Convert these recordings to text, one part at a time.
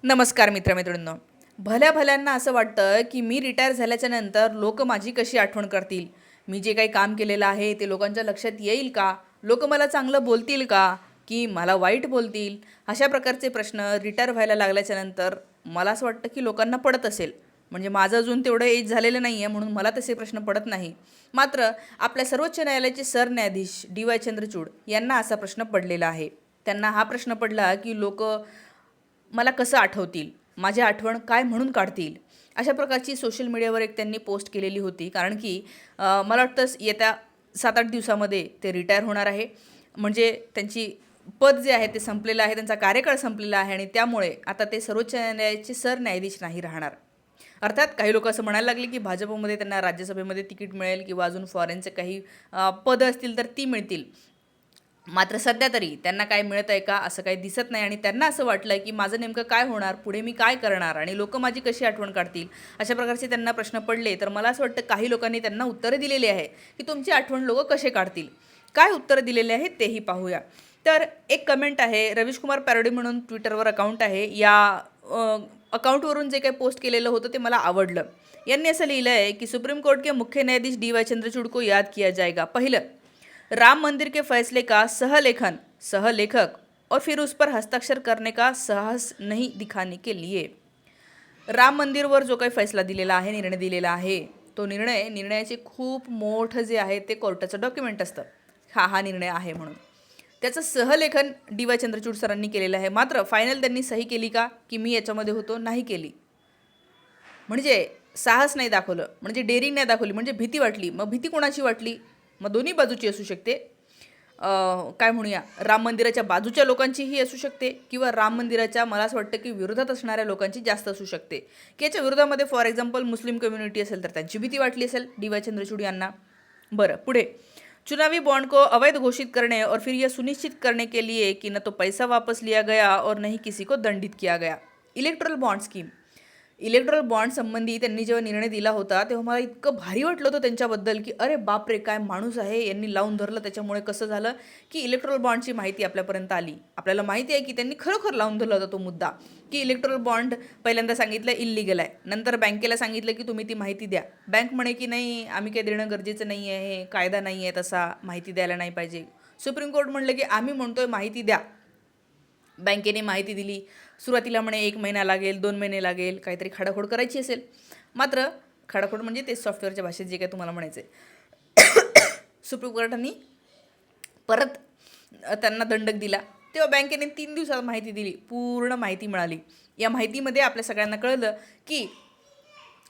नमस्कार मित्रमैत्रिणींनो. भल्या भल्यांना असं वाटतं की मी रिटायर झाल्याच्या नंतर लोक माझी कशी आठवण करतील, मी जे काही काम केलेलं आहे ते लोकांच्या लक्षात येईल का, लोक मला चांगलं बोलतील का की मला वाईट बोलतील. अशा प्रकारचे प्रश्न रिटायर व्हायला लागल्याच्या नंतर मला असं वाटतं की लोकांना पडत असेल. म्हणजे माझं अजून तेवढं एज झालेलं नाही आहे म्हणून मला तसे प्रश्न पडत नाही. मात्र आपल्या सर्वोच्च न्यायालयाचे सरन्यायाधीश DY चंद्रचूड यांना असा प्रश्न पडलेला आहे. त्यांना हा प्रश्न पडला की लोक मला कसं आठवतील, माझी आठवण काय म्हणून काढतील. अशा प्रकारची सोशल मीडियावर एक त्यांनी पोस्ट केलेली होती. कारण की मला वाटतं येत्या 7-8 दिवसामध्ये ते रिटायर होणार आहे. म्हणजे त्यांची पद जे आहे ते संपलेलं आहे, त्यांचा कार्यकाळ संपलेला आहे आणि त्यामुळे आता ते सर्वोच्च न्यायालयाचे सरन्यायाधीश नाही राहणार. अर्थात काही लोक असं म्हणायला लागले की भाजपमध्ये त्यांना राज्यसभेमध्ये तिकीट मिळेल किंवा अजून फॉरेनचे काही पदं असतील तर ती मिळतील. मात्र सध्या तरी त्यांना काय मिळत आहे का असं काही दिसत नाही आणि त्यांना असं वाटलं की माझं नेमकं काय होणार, पुढे मी काय करणार आणि लोक माझी कशी आठवण काढतील. अशा प्रकारचे त्यांना प्रश्न पडले. तर मला असं वाटतं काही लोकांनी त्यांना उत्तरं दिलेली आहे की तुमची आठवण लोक कसे काढतील. काय उत्तरं दिलेले आहेत तेही पाहूया. तर एक कमेंट आहे, रवीश कुमार पॅरोडी म्हणून ट्विटरवर अकाउंट आहे. या अकाउंटवरून जे काही पोस्ट केलेलं होतं ते मला आवडलं. यांनी असं लिहिलं आहे की सुप्रीम कोर्ट के मुख्य न्यायाधीश DY चंद्रचूड को याद किया जाएगा. पहिलं, राम मंदिर के फैसले का सहलेखन, सहलेखक और फिर उस पर हस्ताक्षर करने का साहस नहीं दिखाने के लिए. राम मंदिरवर जो काही फैसला दिलेला आहे, निर्णय दिलेला आहे, तो निर्णयाचे खूप मोठं जे आहे ते कोर्टाचं डॉक्युमेंट असतं. हा निर्णय आहे म्हणून त्याचं सहलेखन DY चंद्रचूड सरांनी केलेलं आहे. मात्र फायनल त्यांनी सही केली का की मी याच्यामध्ये होतो, नाही केली. म्हणजे साहस नाही दाखवलं, म्हणजे डेअरिंग नाही दाखवली, म्हणजे भीती वाटली. मग भीती कोणाची वाटली? मग दोन्ही बाजूची असू शकते. काय म्हणूया, राम मंदिराच्या बाजूच्या लोकांचीही असू शकते किंवा राम मंदिराच्या मला असं वाटतं की विरोधात असणाऱ्या लोकांची जास्त असू शकते की याच्या विरोधामध्ये फॉर एक्झाम्पल मुस्लिम कम्युनिटी असेल तर त्यांची भीती वाटली असेल DY चंद्रचूड यांना. बरं, पुढे, चुनावी बॉन्ड को अवैध घोषित करने और फिर यह सुनिश्चित करने के लिए कि न तो पैसा वापस लिया गया और न ही किसी को दंडित किया गया. Electoral bond scheme, electoral bond संबंधी त्यांनी जेव्हा निर्णय दिला होता तेव्हा मला इतकं भारी वाटलं होतं त्यांच्याबद्दल की अरे बापरे, काय माणूस आहे, यांनी लावून धरलं. त्याच्यामुळे कसं झालं की इलेक्ट्रल बॉन्डची माहिती आपल्यापर्यंत आली. आपल्याला माहिती आहे की त्यांनी खरोखर लावून धरला होता तो मुद्दा की इलेक्ट्रल बॉन्ड पहिल्यांदा सांगितलं इल्लीगल आहे, नंतर बँकेला सांगितलं की तुम्ही ती माहिती द्या. बँक म्हणे की नाही, आम्ही काही देणं गरजेचं नाही आहे, कायदा नाही आहे तसा, माहिती द्यायला नाही पाहिजे. सुप्रीम कोर्ट म्हणलं की आम्ही म्हणतोय माहिती द्या. बँकेने माहिती दिली. सुरुवातीला म्हणे 1 महिना लागेल, 2 महिने लागेल, काहीतरी खाडाखोड करायची असेल. मात्र खाडाखोड म्हणजे ते सॉफ्टवेअरच्या भाषेत जे काही तुम्हाला म्हणायचं आहे. सुप्रीम कोर्टाने परत त्यांना दंडक दिला. तेव्हा बँकेने 3 दिवसात माहिती दिली, पूर्ण माहिती मिळाली. या माहितीमध्ये आपल्या सगळ्यांना कळलं की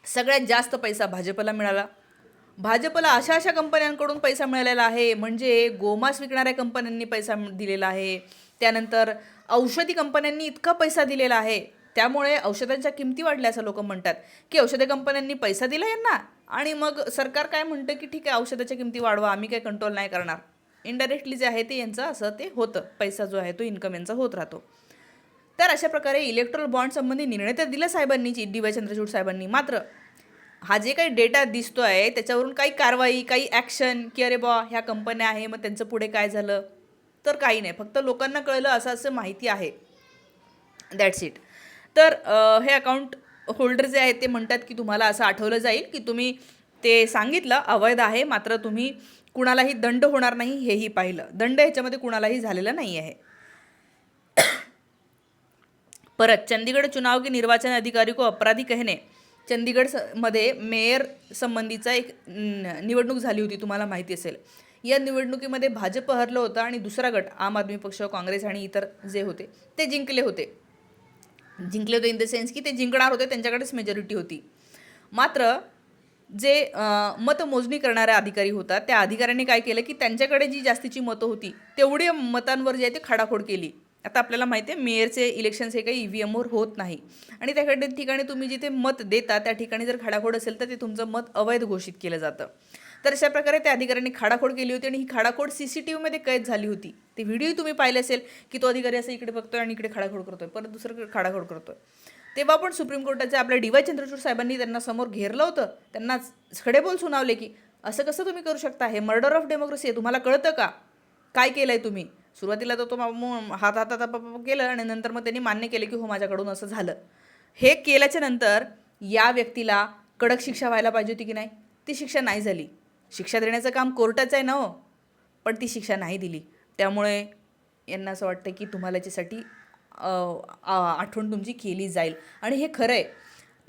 सगळ्यात जास्त पैसा भाजपला मिळाला. भाजपला अशा अशा कंपन्यांकडून पैसा मिळालेला आहे, म्हणजे गोमांस विकणाऱ्या कंपन्यांनी पैसा दिलेला आहे. त्यानंतर औषधी कंपन्यांनी इतका पैसा दिलेला आहे, त्यामुळे औषधांच्या किमती वाढल्या असं लोक म्हणतात की औषधी कंपन्यांनी पैसा दिला यांना आणि मग सरकार काय म्हणतं की ठीक आहे, औषधाच्या किमती वाढवा, आम्ही काय कंट्रोल नाही करणार. इनडायरेक्टली जे आहे ते यांचं असं ते होतं, पैसा जो आहे तो इन्कम यांचा होत राहतो. तर अशा प्रकारे इलेक्ट्रल बॉन्ड संबंधी निर्णय तर दिला साहेबांनी, DY चंद्रचूड साहेबांनी. मात्र हा जे काही डेटा दिसतो आहे त्याच्यावरून काही कारवाई, काही ॲक्शन की अरे बा ह्या कंपन्या आहे, मग त्यांचं पुढे काय झालं, तर काही नाही. फक्त लोकांना कळलं असं असं माहिती आहे, दॅट्स इट. तर हे अकाउंट होल्डर जे आहेत ते म्हणतात की तुम्हाला असं आठवलं जाईल की तुम्ही ते सांगितलं अवैध आहे, मात्र तुम्ही कुणालाही दंड होणार नाही हेही पाहिलं. दंड ह्याच्यामध्ये कुणालाही झालेला नाही आहे. परत, चंडीगढ़ चुनाव के निर्वाचन अधिकारी को अपराधी कहने, चंदीगडमध्ये मेयर संबंधीचा एक निवडणूक झाली होती, तुम्हाला माहिती असेल. या निवडणुकीमध्ये भाजप हरलं होतं आणि दुसरा गट आम आदमी पक्ष, काँग्रेस आणि इतर जे होते ते जिंकले होते इन द सेन्स की ते जिंकणार होते, त्यांच्याकडेच मेजॉरिटी होती. मात्र जे मतमोजणी करणारा अधिकारी होता त्या अधिकाऱ्यांनी काय केलं की त्यांच्याकडे जी जास्तीची मतं होती तेवढी मतांवर जे आहे ते खाडाखोड केली. आता आपल्याला माहिती आहे मेयरचे इलेक्शन्स हे काही EVMवर होत नाही आणि त्याकडे ठिकाणी तुम्ही जिथे मत देता त्या ठिकाणी जर खाडाखोड असेल तर ते तुमचं मत अवैध घोषित केलं जातं. तर अशा प्रकारे त्या अधिकाऱ्यांनी खाडाखोड केली होती आणि ही खाडाखोड CCTVमध्ये कैद झाली होती. ते व्हिडिओ तुम्ही पाहिले असेल की तो अधिकारी असं इकडे बघतोय आणि इकडे खाडाखोड करतोय, परत दुसरीकडे खाडाखोड करतोय. तेव्हा पण सुप्रीम कोर्टाचे आपल्या DY चंद्रचूड साहेबांनी त्यांना समोर घेरलं होतं, त्यांना खडेबोल सुनावले की असं कसं तुम्ही करू शकता, हे मर्डर ऑफ डेमोक्रेसी आहे, तुम्हाला कळतं का, काय केलं आहे तुम्ही. सुरुवातीला तर तो हात हातात केलं आणि नंतर मग त्यांनी मान्य केलं की हो माझ्याकडून असं झालं. हे केल्याच्या नंतर या व्यक्तीला कडक शिक्षा व्हायला पाहिजे होती की नाही? ती शिक्षा नाही झाली. शिक्षा देण्याचं काम कोर्टाचं आहे ना हो, पण ती शिक्षा नाही दिली. त्यामुळे यांना असं वाटतं की तुम्हाला याच्यासाठी आठवण तुमची केली जाईल. आणि हे खरं आहे.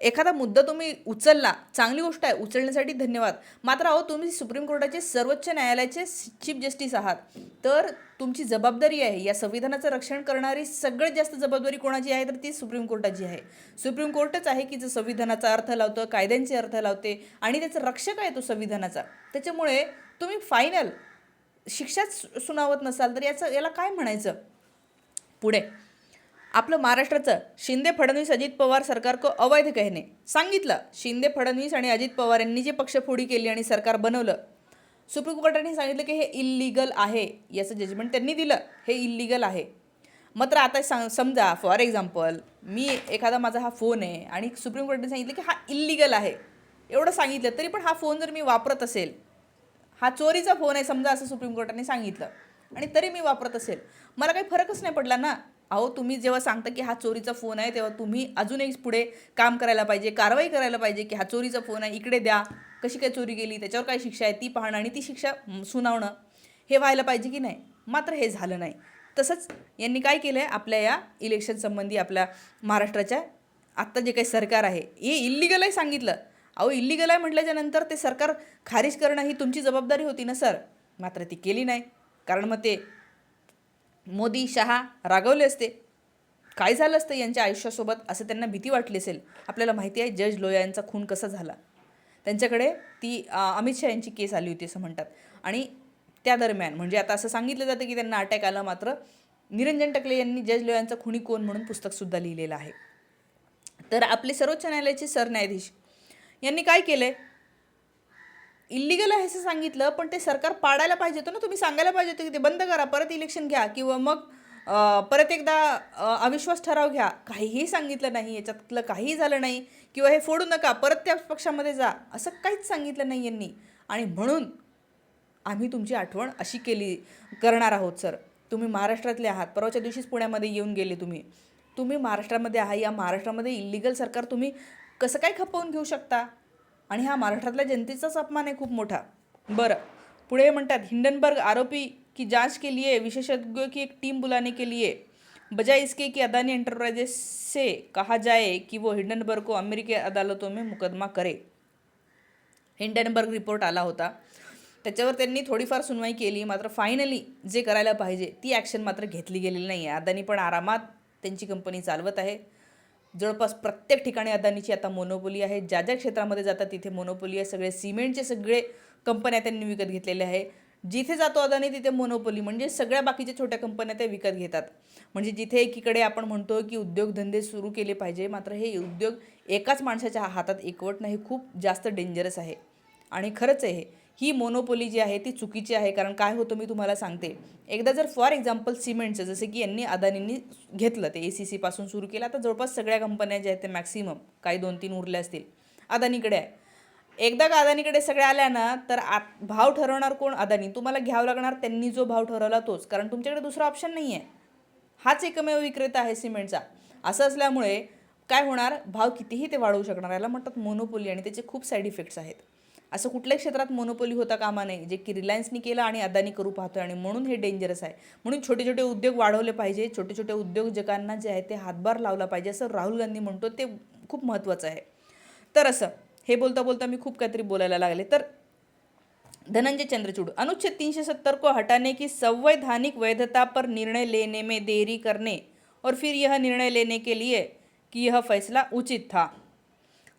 एखादा मुद्दा तुम्ही उचलला, चांगली गोष्ट आहे, उचलण्यासाठी धन्यवाद. मात्र अहो तुम्ही सुप्रीम कोर्टाचे सर्वोच्च न्यायालयाचे चीफ जस्टिस आहात, तर तुमची जबाबदारी आहे. या संविधानाचं रक्षण करणारी सगळ्यात जास्त जबाबदारी कोणाची आहे? तर ती सुप्रीम कोर्टाची आहे. सुप्रीम कोर्टच आहे की जो संविधानाचा अर्थ लावतं, कायद्यांचे अर्थ लावते आणि त्याचा रक्षक आहे तो संविधानाचा. त्याच्यामुळे तुम्ही फायनल शिक्षाच सुनावत नसाल तर याला काय म्हणायचं? पुढे आपलं महाराष्ट्राचं शिंदे फडणवीस अजित पवार सरकार को अवैध कहने सांगितलं. शिंदे फडणवीस आणि अजित पवार यांनी जे पक्षफोडी केली आणि सरकार बनवलं, सुप्रीम कोर्टाने सांगितलं की हे इल्लीगल आहे. याचं जजमेंट त्यांनी दिलं, हे इल्लीगल आहे. मात्र आता समजा फॉर एक्झाम्पल मी एखादा माझा हा फोन आहे आणि सुप्रीम कोर्टाने सांगितलं की हा इल्लीगल आहे, एवढं सांगितलं तरी पण हा फोन जर मी वापरत असेल, हा चोरीचा फोन आहे समजा असं सुप्रीम कोर्टाने सांगितलं आणि तरी मी वापरत असेल, मला काही फरकच नाही पडला ना. अहो तुम्ही जेव्हा सांगता की हा चोरीचा फोन आहे तेव्हा तुम्ही अजूनही पुढे काम करायला पाहिजे, कारवाई करायला पाहिजे की हा चोरीचा फोन आहे, इकडे द्या, कशी काय चोरी केली, त्याच्यावर काय शिक्षा आहे ती पाहणं आणि ती शिक्षा सुनावणं हे व्हायला पाहिजे की नाही. मात्र हे झालं नाही. तसंच यांनी काय केलं आहे, आपल्या या इलेक्शन संबंधी आपल्या महाराष्ट्राच्या आत्ता जे काही सरकार आहे हे इल्लीगल आहे सांगितलं. अहो इल्लीगल आहे म्हटल्याच्यानंतर ते सरकार खारिज करणं ही तुमची जबाबदारी होती ना सर. मात्र ती केली नाही, कारण मग ते मोदी शहा रागवले असते. काय झालं असतं यांच्या आयुष्यासोबत असं त्यांना भीती वाटली असेल. आपल्याला माहिती आहे जज लोया यांचा खून कसा झाला. त्यांच्याकडे ती अमित शहा यांची केस आली होती असं म्हणतात आणि त्या दरम्यान म्हणजे आता असं सांगितलं जातं की त्यांना अटॅक आला. मात्र निरंजन टकले यांनी जज लोयांचा खुनी कोण म्हणून पुस्तकसुद्धा लिहिलेलं आहे. तर आपले सर्वोच्च न्यायालयाचे सरन्यायाधीश यांनी काय केलं आहे, इल्लीगल आहे असं सांगितलं पण ते सरकार पाडायला पाहिजे होतं ना. तुम्ही सांगायला पाहिजे होतं की ते बंद करा, परत इलेक्शन घ्या किंवा मग परत एकदा अविश्वास ठराव घ्या. काहीही सांगितलं नाही, याच्यातलं काहीही झालं नाही. किंवा हे फोडू नका, परत त्या पक्षामध्ये जा, असं काहीच सांगितलं नाही यांनी. आणि म्हणून आम्ही तुमची आठवण अशी करणार आहोत सर. तुम्ही महाराष्ट्रातले आहात, परवाच्या दिवशीच पुण्यामध्ये येऊन गेले तुम्ही महाराष्ट्रामध्ये आहात. या महाराष्ट्रामध्ये इल्लीगल सरकार तुम्ही कसं काय खपवून घेऊ शकता? आणि हा महाराष्ट्रातल्या जनतेचाच अपमान आहे खूप मोठा. बरं, पुढे म्हणतात हिंडनबर्ग आरोपी की जांच के लिए विशेषज्ञों की एक टीम बुलाने के लिए बजाय इसके कि अदानी एंटरप्राइजेस से कहा जाए कि वो हिंडनबर्ग को अमेरिकी अदालतों में मुकदमा करे. हिंडनबर्ग रिपोर्ट आला होता, त्याच्यावर त्यांनी थोडीफार सुनवाई केली. मात्र फायनली जे करायला पाहिजे ती ॲक्शन मात्र घेतली गेलेली नाही आहे. अदानी पण आरामात त्यांची कंपनी चालवत आहे. जवळपास प्रत्येक ठिकाणी अदानीची आता मोनोपोली आहे. ज्या ज्या क्षेत्रामध्ये जातात तिथे मोनोपोली आहे. सगळे सिमेंटचे सगळे कंपन्या त्यांनी विकत घेतलेल्या आहे. जिथे जातो अदानी तिथे मोनोपोली, म्हणजे सगळ्या बाकीच्या छोट्या कंपन्या त्या विकत घेतात. म्हणजे जिथे एकीकडे आपण म्हणतो की उद्योगधंदे सुरू केले पाहिजे, मात्र हे उद्योग एकाच माणसाच्या हातात एकवट नाही, खूप जास्त डेंजरस आहे. आणि खरंच आहे ही मोनोपोली जी आहे ती चुकीची आहे. कारण काय होतं मी तुम्हाला सांगते, एकदा जर फॉर एक्झाम्पल सिमेंटचं जसे की यांनी अदानींनी घेतलं, ते ACC पासून सुरू केलं, आता जवळपास सगळ्या कंपन्या ज्या आहेत ते मॅक्सिमम काही 2-3 उरल्या असतील अदानीकडे आहे. एकदा का अदानीकडे सगळ्या आल्या ना तर भाव ठरवणार कोण? अदानी. तुम्हाला घ्यावं लागणार त्यांनी जो भाव ठरवला तोच, कारण तुमच्याकडे दुसरा ऑप्शन नाही आहे. हाच एकमेव विक्रेता आहे सिमेंटचा. असं असल्यामुळे काय होणार, भाव कितीही ते वाढवू शकणार. याला म्हणतात मोनोपोली आणि त्याचे खूप साईड इफेक्ट्स आहेत. असं कुठल्याही क्षेत्रात मोनोपोली होता कामा नये, जे की रिलायन्सनी केलं आणि अदानी करू पाहतोय. आणि म्हणून हे डेंजरस आहे. म्हणून छोटे छोटे उद्योग वाढवले पाहिजे, छोटे छोटे उद्योजकांना जे आहे ते हातभार लावला पाहिजे, असं राहुल गांधी म्हणतो. ते खूप महत्त्वाचं आहे. तर असं हे बोलता बोलता मी खूप काहीतरी बोलायला लागले. तर धनंजय चंद्रचूड़, अनुच्छेद 370 को हटाने की संवैधानिक वैधता पर निर्णय लेने में देरी करने और फिर यह निर्णय लेने के लिए कि यह फैसला उचित था.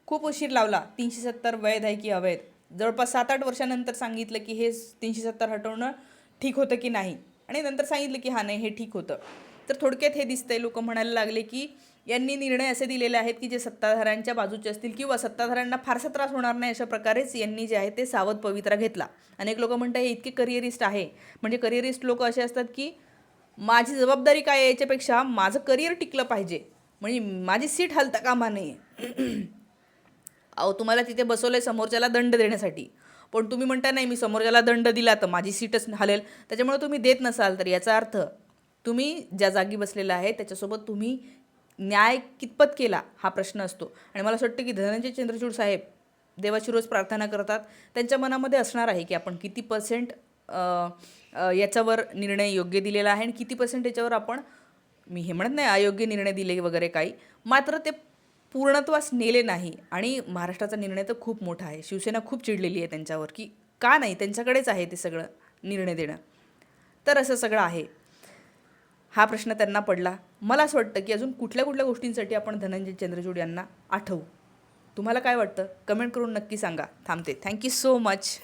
खूप उशीर लावला. 370 वैध आहे की अवैध, जवळपास 7-8 वर्षानंतर सांगितलं की हे 370 हटवणं ठीक होतं की नाही, आणि नंतर सांगितलं की हा नाही हे ठीक होतं. तर थोडक्यात हे दिसतंय, लोक म्हणायला लागले की यांनी निर्णय असे दिलेले आहेत की जे सत्ताधाऱ्यांच्या बाजूचे असतील किंवा सत्ताधाऱ्यांना फारसा त्रास होणार नाही, अशा प्रकारेच यांनी जे आहे ते सावध पवित्रा घेतला. अनेक लोक म्हणतात हे इतके करिअरिस्ट आहे. म्हणजे करिअरिस्ट लोक असे असतात की माझी जबाबदारी काय आहे याच्यापेक्षा माझं करिअर टिकलं पाहिजे, म्हणजे माझी सीट हलता कामा नये. अहो तुम्हाला तिथे बसवलंय समोरच्याला दंड देण्यासाठी, पण तुम्ही म्हणता नाही मी समोरच्याला दंड दिला तर माझी सीटच हलेल, त्याच्यामुळे तुम्ही देत नसाल तर याचा अर्थ तुम्ही ज्या जागी बसलेला आहे त्याच्यासोबत तुम्ही न्याय कितपत केला हा प्रश्न असतो. आणि मला असं वाटतं की धनंजय चंद्रचूड साहेब देवाची रोज प्रार्थना करतात. त्यांच्या मनामध्ये असणार आहे की आपण किती पर्सेंट याच्यावर निर्णय योग्य दिलेला आहे आणि किती पर्सेंट याच्यावर आपण, मी हे म्हणत नाही अयोग्य निर्णय दिले वगैरे काही, मात्र ते पूर्णत्वास नेले नाही. आणि महाराष्ट्राचा निर्णय तर खूप मोठा आहे. शिवसेना खूप चिडलेली आहे त्यांच्यावर की का नाही, त्यांच्याकडेच आहे ते सगळं निर्णय देणं. तर असं सगळं आहे. हा प्रश्न त्यांना पडला. मला असं वाटतं की अजून कुठल्या कुठल्या गोष्टींसाठी आपण धनंजय चंद्रचूड यांना आठवू. तुम्हाला काय वाटतं कमेंट करून नक्की सांगा. थांबते. Thank you so much.